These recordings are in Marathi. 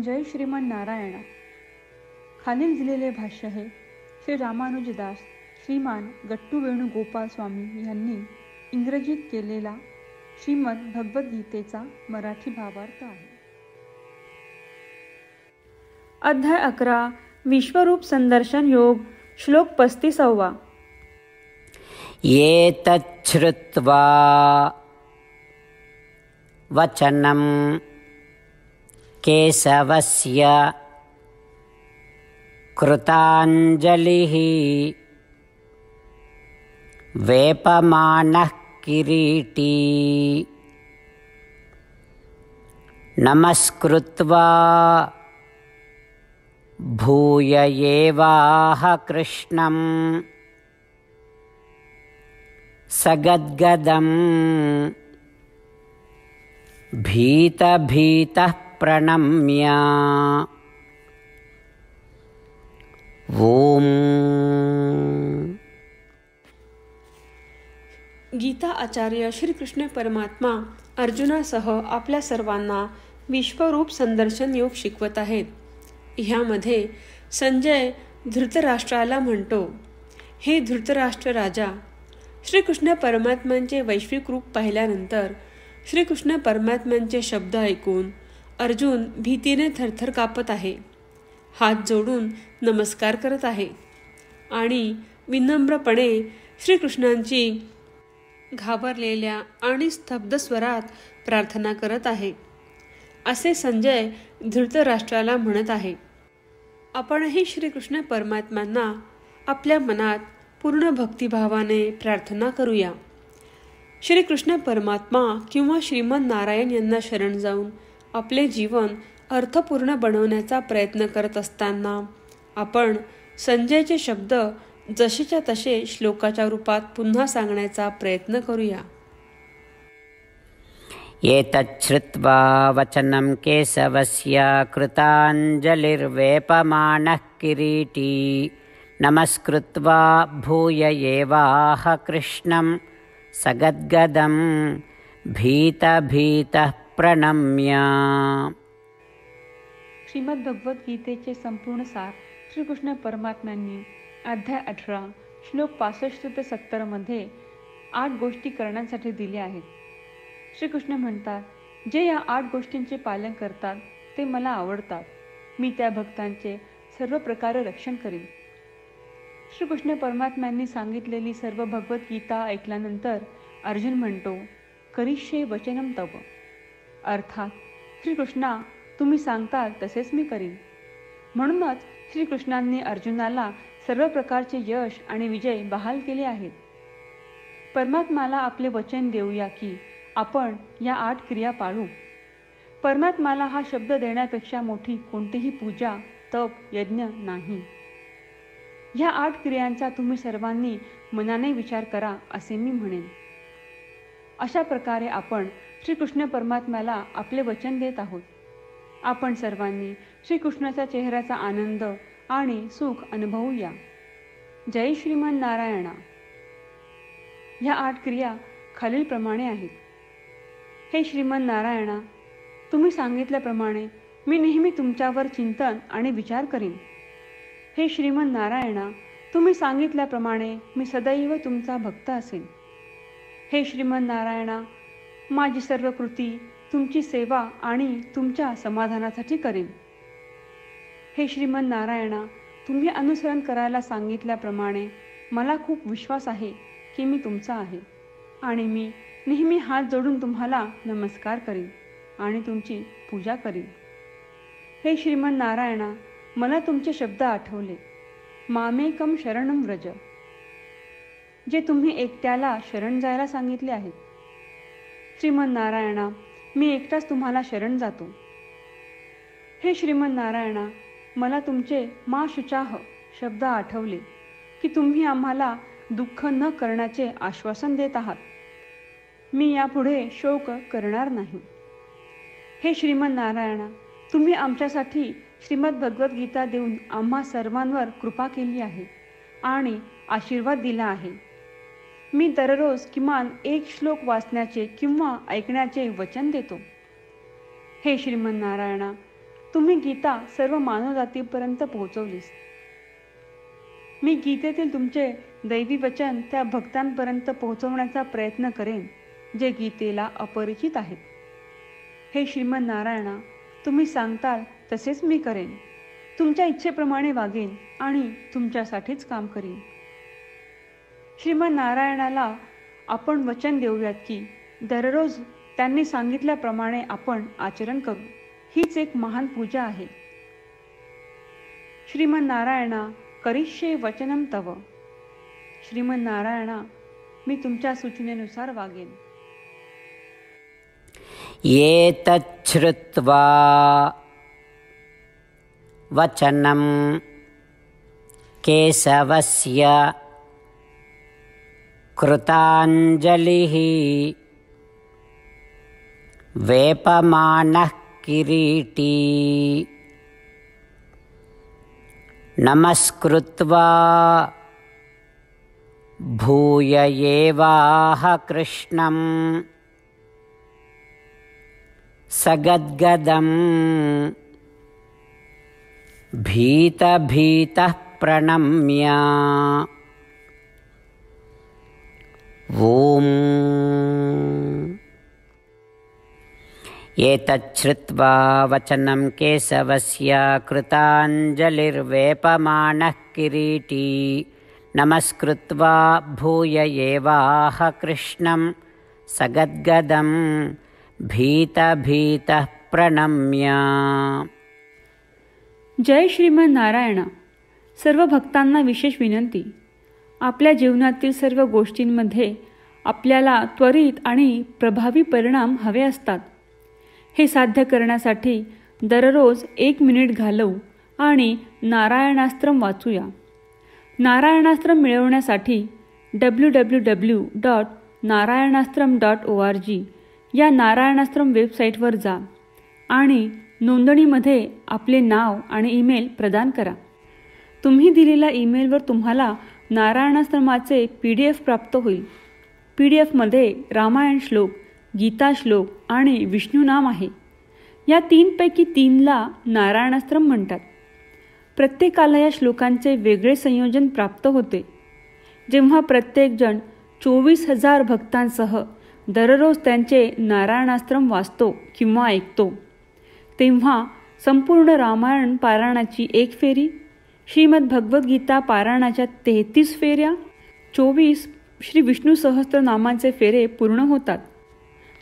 जय श्रीमन नारायणा. खालील दिलेले भाष्य हे श्री रामानुजदास श्रीमान गट्टू वेणुगोपाल स्वामी यांनी इंग्रजीत केलेला श्रीमद भगवद्गीतेचा मराठी भावार्थ आहे. अध्याय 11 विश्वरूप संदर्शन योग. श्लोक 35. ये तच्छ्रुत्वा वचनं केशवस्य कृताञ्जलिः वेपमानः किरीटी नमस्कृत्वा भूय एवाह कृष्णं सगद्गदं भीतः प्रणम्य ओम. गीता आचार्य श्रीकृष्ण परमात्मा अर्जुनासह आपल्या सर्वांना विश्वरूप संदर्शन योग शिकवत आहेत. ह्यामध्ये संजय धृतराष्ट्राला म्हणतो, हे धृतराष्ट्र राजा, श्रीकृष्ण परमात्म्यांचे वैश्विक रूप पाहिल्यानंतर श्रीकृष्ण परमात्म्यांचे शब्द ऐकून अर्जुन भीतीने थरथर कापत आहे, हात जोडून नमस्कार करत आहे आणि विनम्रपणे श्रीकृष्णांची घाबरलेल्या आणि स्तब्ध स्वरात प्रार्थना करत आहे, असे संजय धृतराष्ट्राला म्हणत आहे. आपणही श्रीकृष्ण परमात्म्यांना आपल्या मनात पूर्ण भक्तिभावाने प्रार्थना करूया. श्रीकृष्ण परमात्मा किंवा श्रीमन नारायण यांना शरण जाऊन आपले जीवन अर्थपूर्ण बनवण्याचा प्रयत्न करत असताना आपण संजयचे शब्द जसेच्या तसे श्लोकाच्या रूपात पुन्हा सांगण्याचा प्रयत्न करूया. एतच्छ्रुत्वा वचनं केशवस्य कृताञ्जलिर्वेपमानः किरीटी नमस्कृत्वा भूय एवाह कृष्णं सगद्गदं भीतः प्रणम्य. श्रीमद भगवद्गीतेचे संपूर्ण सार श्रीकृष्ण परमात्म्यांनी अध्याय 18 श्लोक 65 ते 70 मध्ये 8 गोष्टी करण्यासाठी दिल्या आहेत. श्रीकृष्ण म्हणतात, जे या 8 गोष्टींचे पालन करतात ते मला आवडतात. मी त्या भक्तांचे सर्व प्रकारे रक्षण करीन. श्रीकृष्ण परमात्म्यांनी सांगितलेली सर्व भगवद्गीता ऐकल्यानंतर अर्जुन म्हणतो, करिष्ये वचनं तव. अर्थात श्रीकृष्णा, तुम्ही सांगताल तसेच मी करीन. म्हणूनच श्रीकृष्णांनी अर्जुनाला सर्व प्रकारचे यश आणि विजय बहाल केले आहेत. परमात्म्याला आपले वचन देऊया की आपण या 8 क्रिया पाळू. परमात्म्याला हा शब्द देण्यापेक्षा मोठी कोणतीही पूजा, तप, यज्ञ नाही. ह्या 8 क्रियांचा तुम्ही सर्वांनी मनाने विचार करा असे मी म्हणेन. अशा प्रकारे आपण श्रीकृष्ण परमात्म्याला आपले वचन देत आहोत. आपण सर्वांनी श्रीकृष्णाच्या चेहऱ्याचा आनंद आणि सुख अनुभवूया. जय श्रीमन नारायणा. ह्या 8 क्रिया खालीलप्रमाणे आहेत. हे श्रीमन नारायणा, तुम्ही सांगितल्याप्रमाणे मी नेहमी तुमच्यावर चिंतन आणि विचार करीन. हे श्रीमन नारायणा, तुम्ही सांगितल्याप्रमाणे मी सदैव तुमचा भक्त असेन. हे श्रीमन नारायणा, माझी सर्व कृती तुमची सेवा आणि तुमच्या समाधानासाठी करीन. हे श्रीमन नारायणा, तुम्ही अनुसरण करायला सांगितल्याप्रमाणे मला खूप विश्वास आहे की मी तुमचा आहे आणि मी नेहमी हात जोडून तुम्हाला नमस्कार करीन आणि तुमची पूजा करीन. हे श्रीमन नारायणा, मला तुमचे शब्द आठवले. मामेकम शरणं व्रज, जे तुम्ही एकट्याला शरण जायला सांगितले आहेत. श्रीमन नारायणा, मी एकटाच तुम्हाला शरण जातो. हे श्रीमन नारायणा, मला तुमचे मा शुचाह शब्द आठवले की तुम्ही आम्हाला दुःख न करण्याचे आश्वासन देत आहात. मी यापुढे शोक करणार नाही. हे श्रीमन नारायणा, तुम्ही आमच्यासाठी श्रीमद भगवद्गीता देऊन आम्हा सर्वांवर कृपा केली आहे आणि आशीर्वाद दिला आहे. मी दररोज किमान 1 श्लोक वाचण्याचे किंवा ऐकण्याचे वचन देतो. हे श्रीमन नारायणा, तुम्ही गीता सर्व मानवजातीपर्यंत पोहोचवलीस. मी गीतेतील तुमचे दैवी वचन त्या भक्तांपर्यंत पोहोचवण्याचा प्रयत्न करेन जे गीतेला अपरिचित आहेत. हे श्रीमन नारायणा, तुम्ही सांगताल तसेच मी करेन. तुमच्या इच्छेप्रमाणे वागेन आणि तुमच्यासाठीच काम करीन. श्रीमन नारायणाला आपण वचन देऊयात की दररोज त्यांनी सांगितल्याप्रमाणे आपण आचरण करू. हीच एक महान पूजा आहे. श्रीमन नारायणा, करिष्ये वचनम तव. श्रीमन नारायणा, मी तुमच्या सूचनेनुसार वागेन. एतच्छ्रुत्वा वचनं केशवस्य कृताञ्जलिः वेपमानः किरीटी नमस्कृत्वा भूय एवाह कृष्णं सगद्गदं भीतभीतः प्रणम्य ॐ एतच्छ्रुत्वा वचनं केशवस्य कृताञ्जलिर्वेपमानः किरीटी नमस्कृत्वा भूय एवाह कृष्णं सगद्गदं भीतभीतः प्रणम्य. जय श्रीमन नारायणा. सर्व भक्तांना विशेष विनंती. आपल्या जीवनातील सर्व गोष्टींमध्ये आपल्याला त्वरित आणि प्रभावी परिणाम हवे असतात. हे साध्य करण्यासाठी दररोज 1 मिनिट घालवू आणि नारायणास्त्रम वाचूया. नारायणास्त्रम मिळवण्यासाठी www.narayanaastram.org या नारायणास्त्रम वेबसाईटवर जा आणि नोंदणीमध्ये आपले नाव आणि ईमेल प्रदान करा. तुम्ही दिलेल्या ईमेलवर तुम्हाला नारायणास्त्रमाचे PDF प्राप्त होईल. PDFमध्ये रामायण श्लोक, गीता श्लोक आणि विष्णू नाम आहे. या 3 पैकी 3ला नारायणास्त्रम म्हणतात. प्रत्येकाला या श्लोकांचे वेगळे संयोजन प्राप्त होते. जेव्हा प्रत्येकजण 24,000 भक्तांसह दररोज त्यांचे नारायणास्त्रम वाचतो किंवा ऐकतो, तेव्हा संपूर्ण रामायण पारायणाची 1 फेरी, श्रीमद भगवद्गीता पारायणाच्या 33 फेऱ्या, 24 श्री विष्णू सहस्त्रनामांचे फेरे पूर्ण होतात.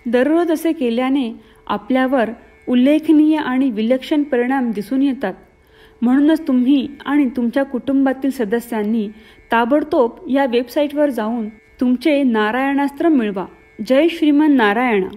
दररोज असे केल्याने आपल्यावर उल्लेखनीय आणि विलक्षण परिणाम दिसून येतात. म्हणूनच तुम्ही आणि तुमच्या कुटुंबातील सदस्यांनी ताबडतोब या वेबसाईटवर जाऊन तुमचे नारायणास्त्र मिळवा. जय श्रीमन नारायणा.